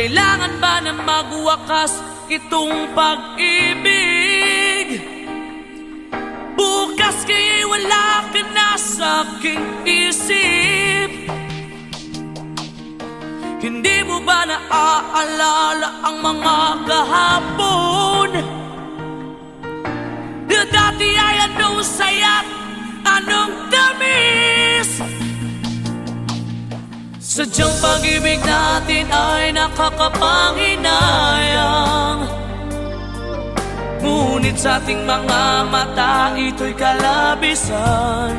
Kailangan ba na magwakas itong pag-ibig? Bukas kaya'y wala ka na sa aking isip. Hindi mo ba naaalala ang mga kahapon? Na dati ay anong saya't anong tamis. Sadyang pag-ibig natin ay nakakapanghinayang, ngunit sa ating mga mata ito'y kalabisan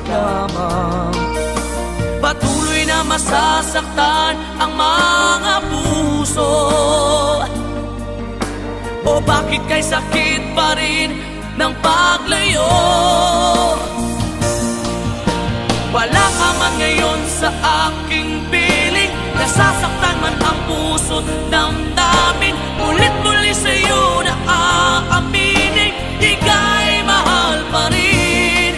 lamang. Patuloy na masasaktan ang mga puso. O bakit kay sakit pa rin ng paglayo? Wala ka man ngayon sa aking piling, nasasaktan man ang puso't damdamin. Ulit-muli sa'yo na aaminin, ika'y mahal pa rin.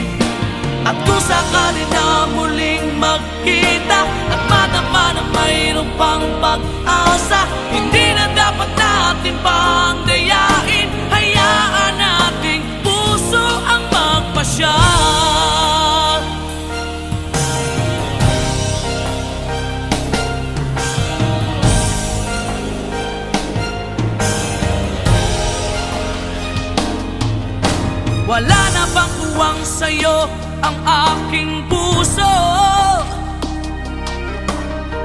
At kung sakali na muling magkita at madama na mayroong pang pag-asa, hindi na dapat natin pang dayain. Hayaan nating puso ang magpasya. Wala na bang uwang sa'yo ang aking puso?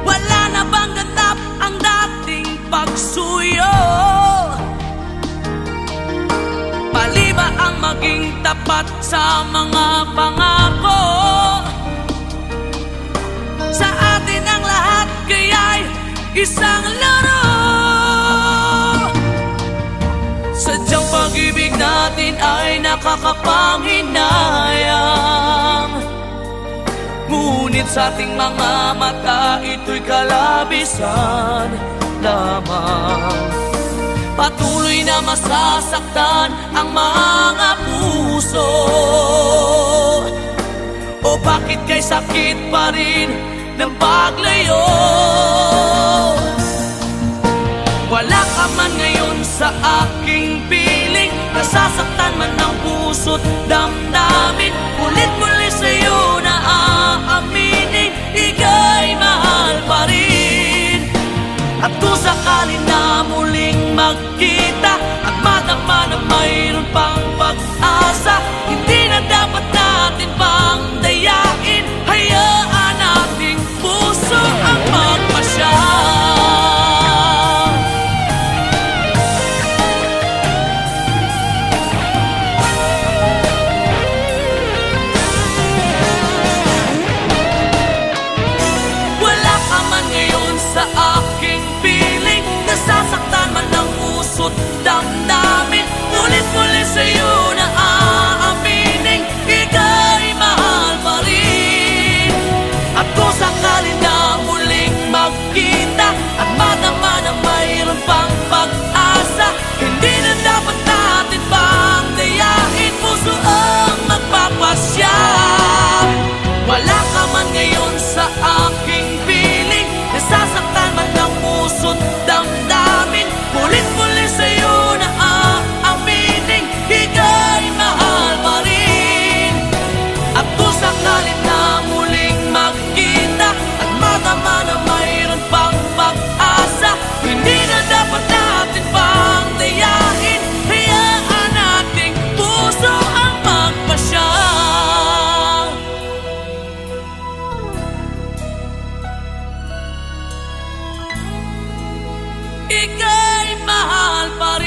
Wala na bang ganap ang dating pagsuyo? Mali ba ang maging tapat sa mga pangako? Sa atin ang lahat kaya'y isang laro. Sadyang pag-ibig natin ay nakakapanghinayang, ngunit sa ating mga mata ito'y kalabisan lamang. Patuloy na masasaktan ang mga puso. O bakit kay sakit pa rin ng paglayo? Wala ka man ngayon sa aking piling, nasasaktan man ang puso't damdamin. Ulit-muli sa'yo na aaminin, ika'y mahal pa rin. At kung sakali na muling magkita at madama na mayroon pang pag-asa, hindi na dapat natin pang dayain. Hayaan nating puso ang magpasya. Nasasaktan man ang puso't damdamin, ulit-muli sa'yo na aaminin, ika'y mahal pa rin. At kung sakali na muling magkita at madama na mayroon pang pag-asa, hindi na dapat natin pang dayain, puso ang magpapasya. Wala ka man ngayon sa aking piling, nasasaktan man ang puso't damdamin, ulit-muli sa'yo na aaminin, ika'y mahal pa rin. At kung sakali na muling magkita at madama na mayroon pang pag-asa, hindi na dapat natin pang dayain. Hayaan nating puso ang magpasya. Ika'y mahal pa rin.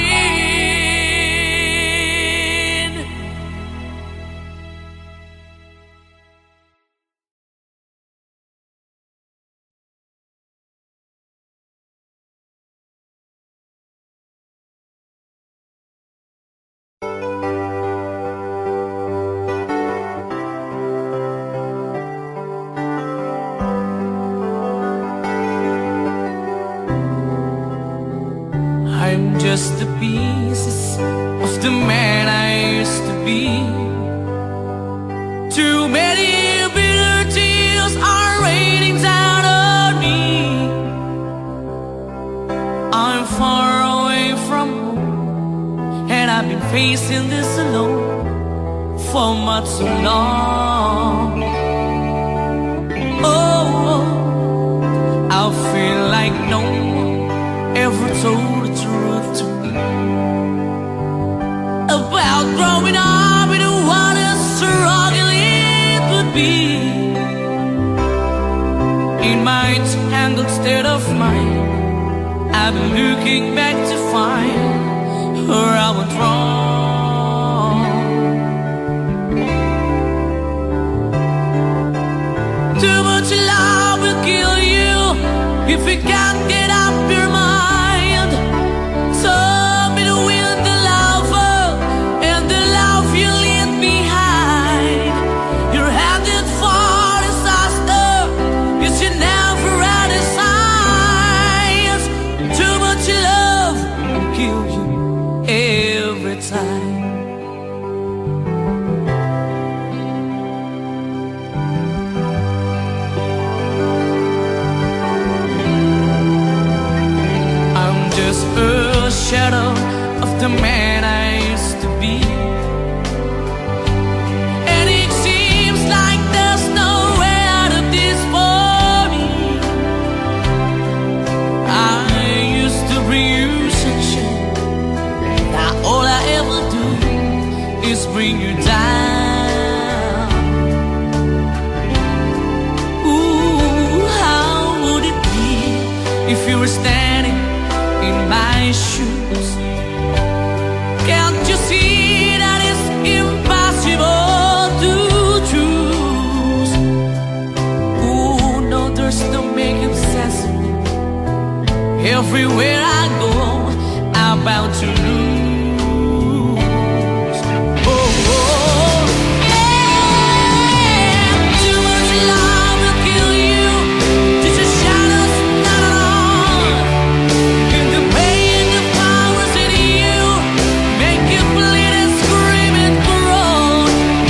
I'm just the pieces of the man I used to be. Too many bitter tears are raining down on me. I've been facing this alone for much too long. Oh, I feel like no one ever told the truth to me about growing up in what a struggle it would be. In my tangled state of mind, I've been looking back to find where I went wrong. Too much love will kill you if you can't get up your mind. So between the lover and the love you leave behind, you're headed for disaster. You should never had a signs. Too much love will kill you every time. I'm just a shadow of the man I used to be, and it seems like there's no way out of this for me. I used to bring you sunshine, now all I ever do is bring you down. Ooh, how would it be if you were standing in my shoes? Can't you see that it's impossible to choose? Ooh, no, there's no making sense of me. Everywhere I go, I'm bound to lose. Oh, oh, yeah. Too much love will kill you. Just a shadow's not on. And the pain, the powers in you make you bleed and scream and groan.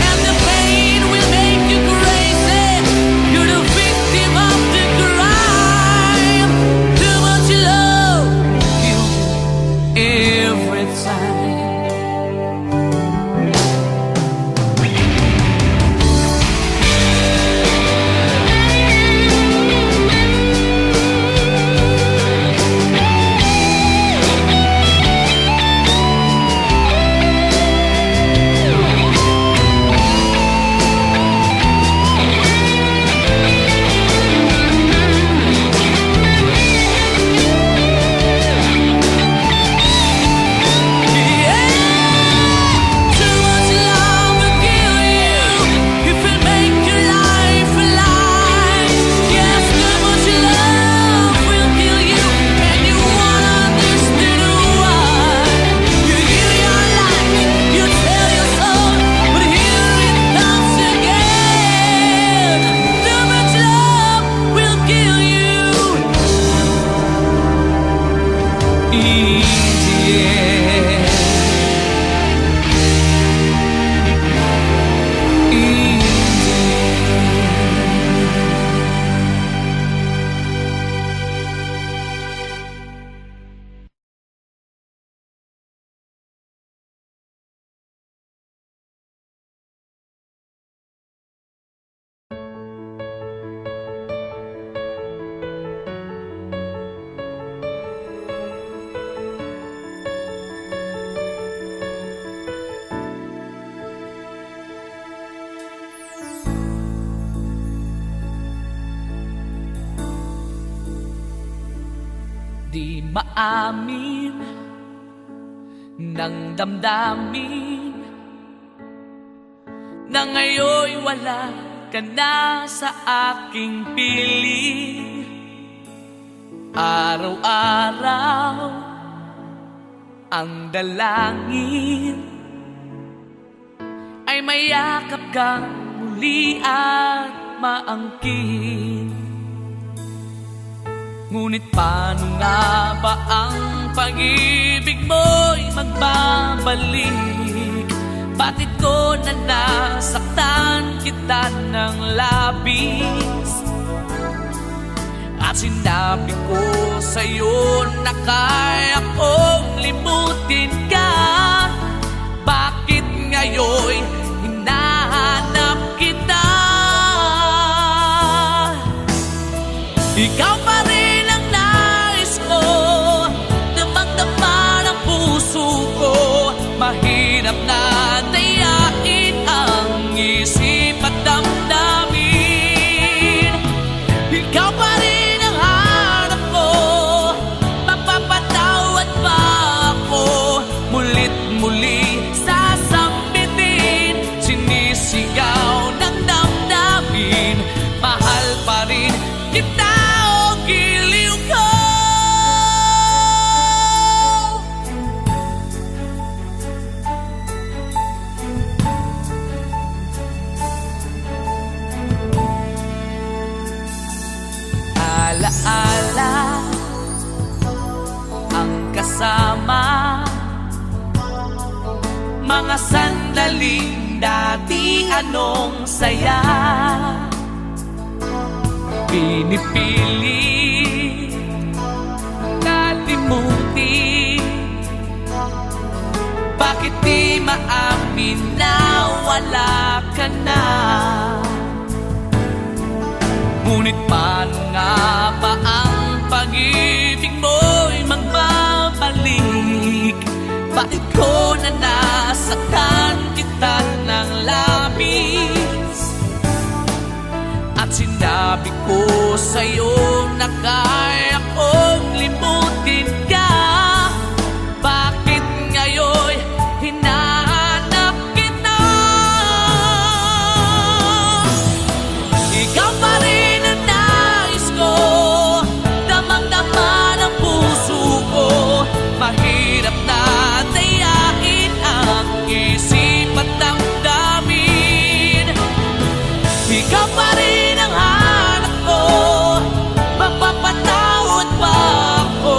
And the pain will make you crazy. You're the victim of the crime. Too much love will kill you every time. Too much love will kill you if it make your life alive. Yes, too much love will kill you, and you won't understand why. You give your life, you tell your soul, but here it comes again. Too much love will kill you. Di maamin ng damdamin na ngayon'y wala ka na sa aking piling. Araw-araw ang dalangin ay mayakap kang muli at maangkin. Ngunit paano nga ba ang pag-ibig mo'y magbabalik? Bakit ko na nasaktan kita ng labis? At sinabi ko sa'yo na kaya kong limutin ka, mahirap na dayain ang isip at damdamin. Ikaw pa rin ang hanap ko, mapapatawad ba ako? Mulit muli sasambitin, sinisigaw ng damdamin. Mahal pa rin kita o giliw ko. Alaala ang kasama, mga sandaling dati anong saya. Pinipili kalimutin, bakit di maamin na wala ka na? Ngunit paano nga ba ang pag-ibig mo'y magbabalik? Bakit ko na nasaktan kita ng labis? At sinabi ko sa'yo na kaya kong limutin ka. Bakit ngayon hinahanap kita? Ikaw pa rin ang nais ko, damang-dama ng puso ko. Mahirap na dayain ang isip at damdamin. Ikaw pa rin ang hanap ko, mapapatawad ba ako?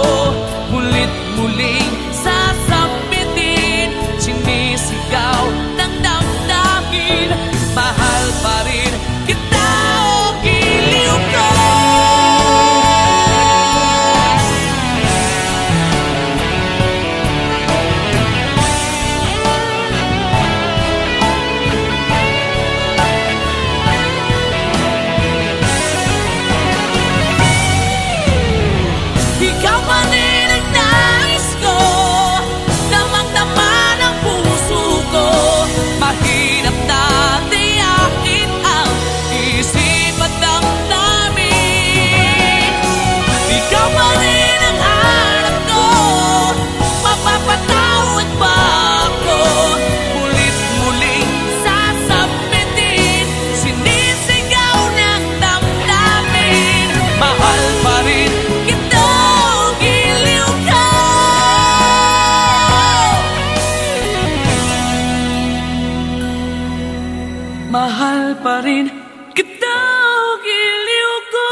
Mulit-muling sasambitin, sinisigaw ng damdamin. Mahal pa rin kita o giliw ko. Ikaw pa rin ang nais ko, damang-dama ng puso ko. Mahirap na dayain ang isip at damdamin. Ikaw pa rin ang hanap ko, mapapatawad ba ako? Mulit-muling sasambitin, sinisigaw ng damdamin. Mahal pa rin kita o giliw ka. Mahal pa rin kita o giliw ko.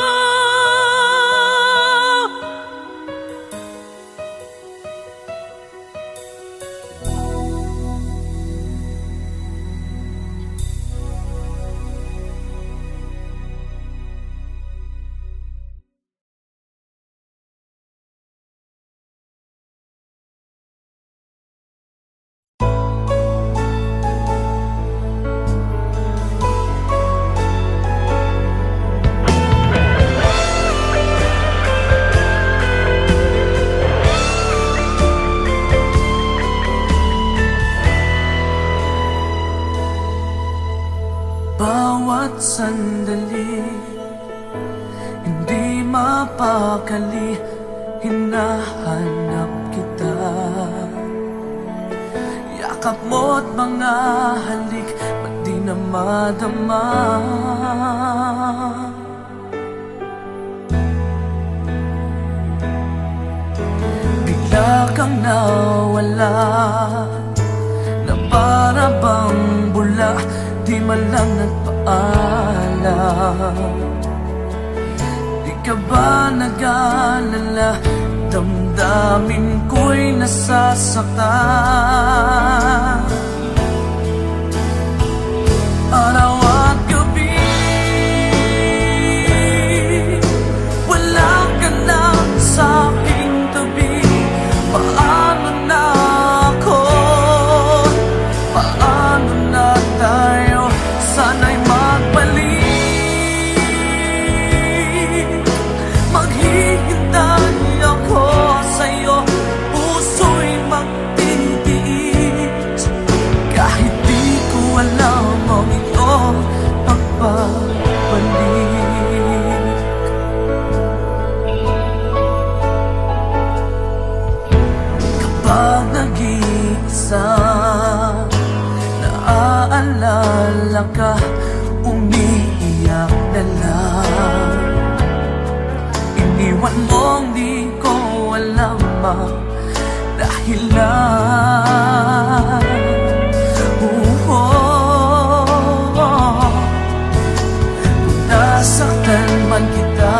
Bawat sandali, hindi mapakali, hinahanap kita. Yakap mo't mga halik, ba't di na madama? Bigla kang nawala, na para bang bula, di man lang nagpaalam. Di ka ba nag-alala, damdamin ko'y nasasaktan. Araw at gabi, wala ka na sa aking tabi. Paano na ako? Paano na tayo? Sana'y magbalik. Maghihintay ako sa'yo, puso'y magtitiis. minsan naaalala ka, umiiyak na lang. Iniwan mong di ko alam ang dahilan. Kung nasaktan man kita,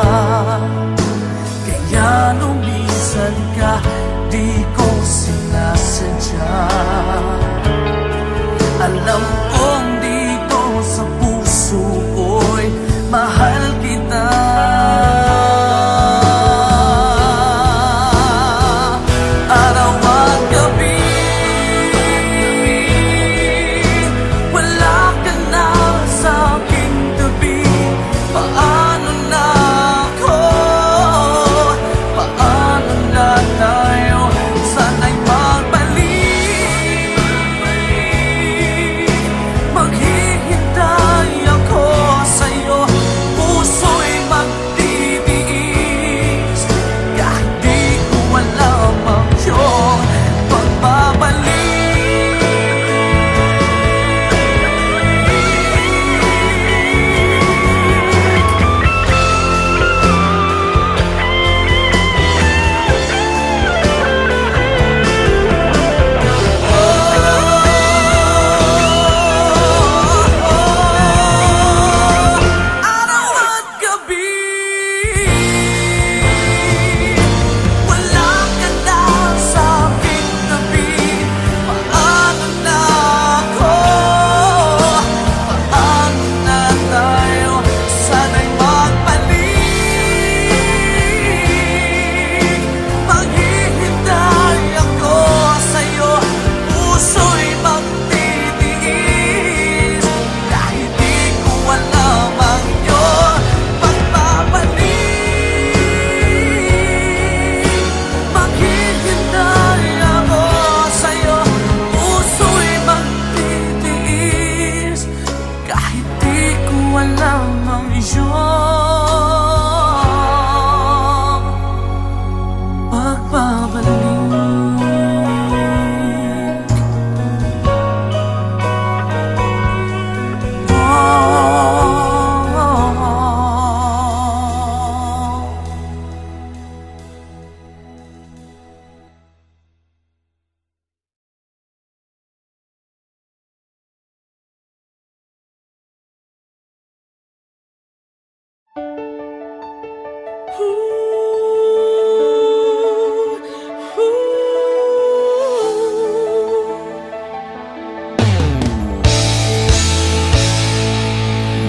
kaya lumisan ka, di ko sinasadya. Alam kong dito sa puso ko'y mahal kita. Araw at gabi, wala ka na sa aking tabi. Paano na ako? Paano na tayo? Sana'y magbalik. Maghihintay ako sa'yo, puso'y magtitiis. Kahit di ko alam ang iyong pagbabalik. Araw at gabi, wala ka na sa aking tabi. Paano na ako? Paano na tayo? Sana'y magbalik. Maghihintay ako sa'yo, puso'y magtitiis. Kahit di ko alam ang iyong pagbabalik. Maghihintay ako sa'yo, puso'y magtitiis. Kahit di ko alam ang iyong pagbabalik.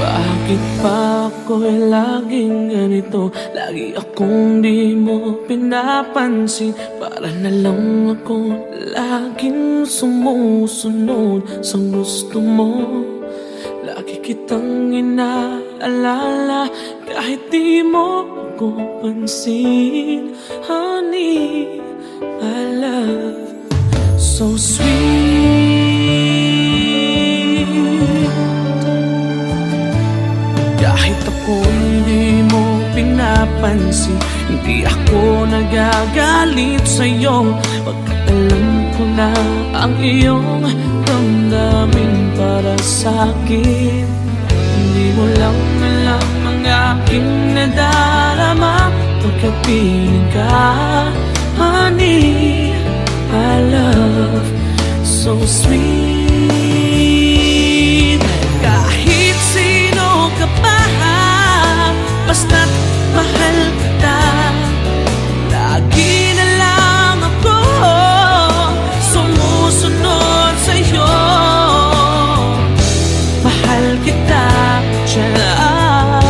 Bakit pa ako'y laging ganito? Lagi akong di mo pinapansin. Para na lang ako laging sumusunod sa gusto mo. Lagi kitang inaalala kahit di mo ako pansin. Honey, my love, so sweet. Kahit ako hindi mo pinapansin, hindi ako nagagalit sa'yo. Pagkat alam ko na ang iyong damdamin para sa'kin. Hindi mo lang alam ang aking nadarama pagkapiling ka. Honey, my love, so sweet. Kahit sino ka pa, basta't mahal kita. Lagi na lang ako sumusunod sa'yo. Mahal kita, tiyan.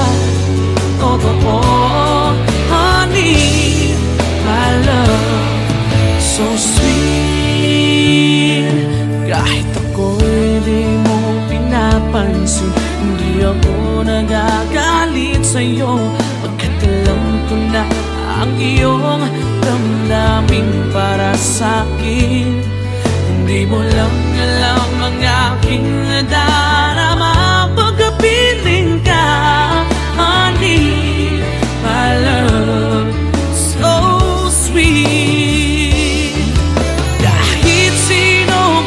Totoo, honey, my love, so sweet. Kahit ako'y di mo pinapansin, hindi ako nagagalit sa'yo. Pagkat alam ko na ang iyong damdamin para sa'kin. Hindi mo lang alam ang aking nadarama pagkapiling ka. Honey, my love, so sweet. Kahit sino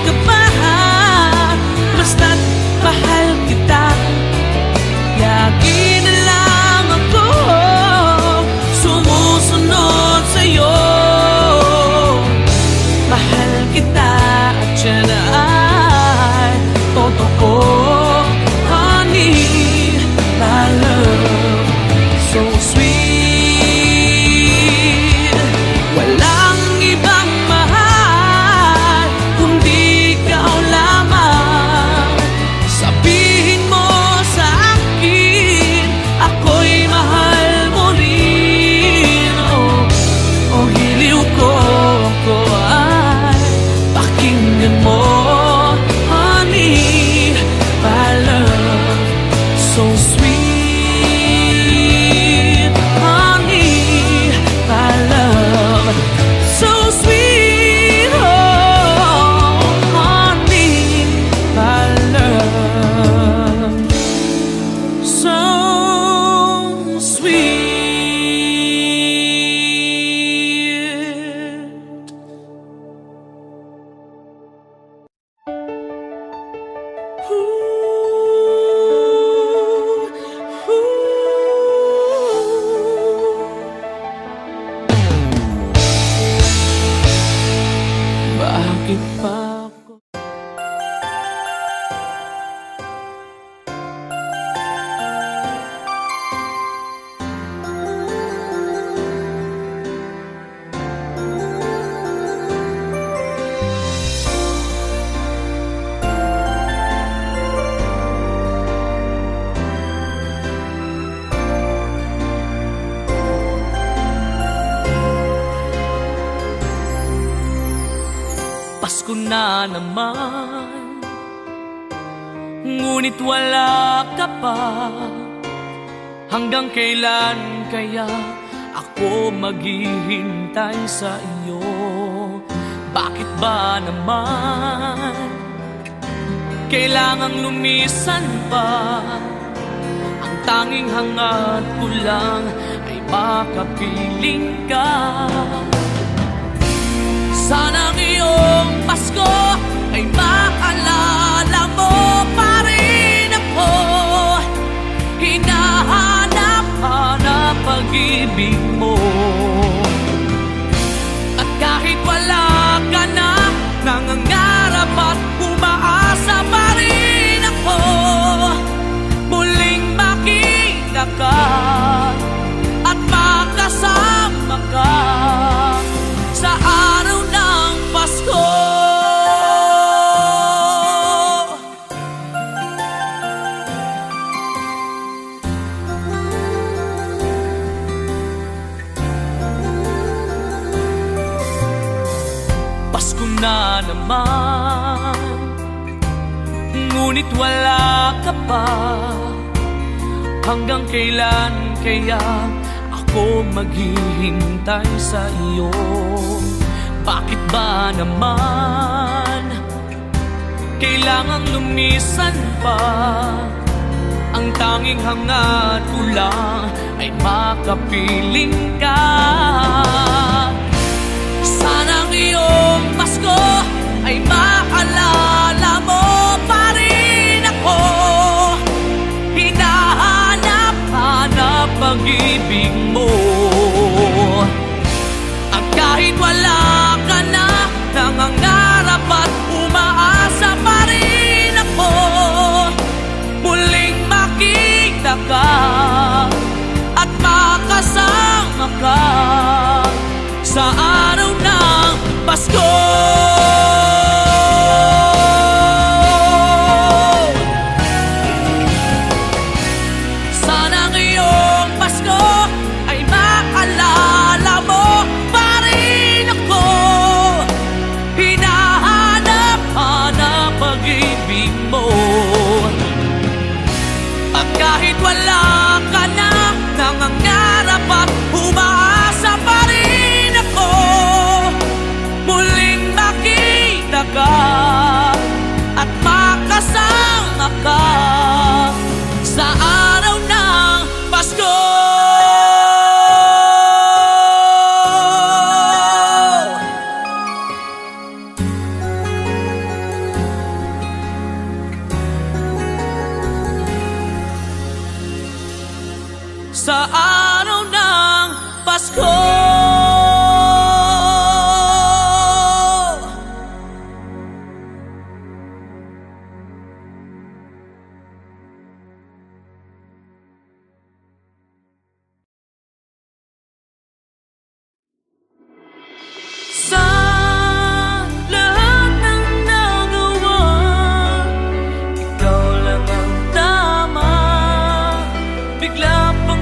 na naman, ngunit wala ka pa. Hanggang kailan kaya ako maghihintay sa iyo? Bakit ba naman kailangang lumisan pa? Ang tanging hangad ko lang ay makapiling ka. Sana ngayong Pasko ay maalala mo pa rin ako. Hinahanap-hanap pag-ibig mo. At kahit wala ka na, nangangarap at umaasa pa rin ako. Muling makita ka at makasama ka sa araw ng Pasko. Pasko na naman, ngunit wala ka pa. Hanggang kailan kaya ako maghihintay sa iyo? Bakit ba naman kailangang lumisan pa? Ang tanging hangad ko lang ay makapiling ka. Sana ngayong Pasko ay maalala mo pa rin ako. Hinahanap-hanap pag-ibig mo. At kahit wala ka na, nangangarap at umaasa pa rin ako. Muling makita ka at makasama ka sa araw ng Pasko. Sana ngayong Pasko ay maalala mo pa rin ako. Hinahanap-hanap pag-ibig mo. At kahit wala ka na, nangangarap at umaasa pa rin ako. Muling makita ka at makasama ka sa araw ng Pasko. Sa araw ng Pasko. Sa lahat ng nagawa, ikaw lang ang tama. Bigla pang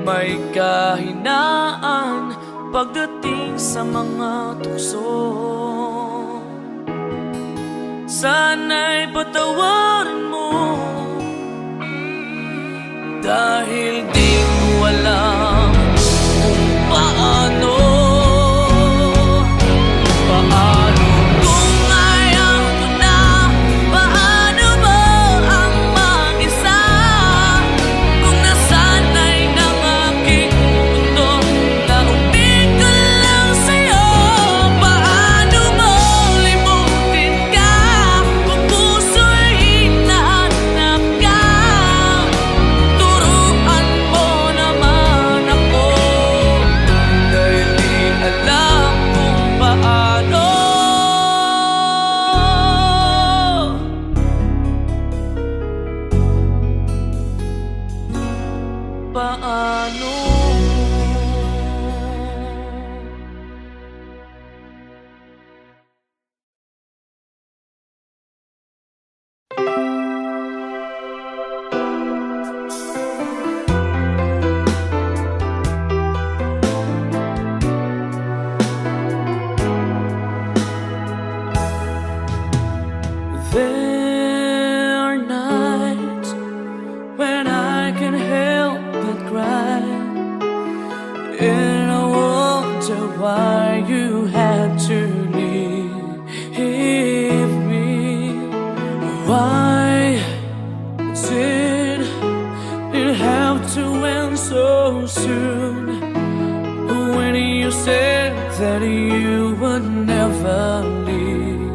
may kahinaan pagdating sa mga tukso. Sana'y patawarin mo, dahil di ko alam kung paano. Paano kung ayaw mo na? Paano mo ang mag-isa? Kung nasanay ng aking mundo na umikot lang sa'yo. Paano mo limutin ka kung puso'y hinahanap ka? Turuan mo naman ako, dahil di alam kung paano. Paano? There are nights when I can't help but cry, and I wonder why you had to leave me. Why did it have to end so soon? When you said that you would never leave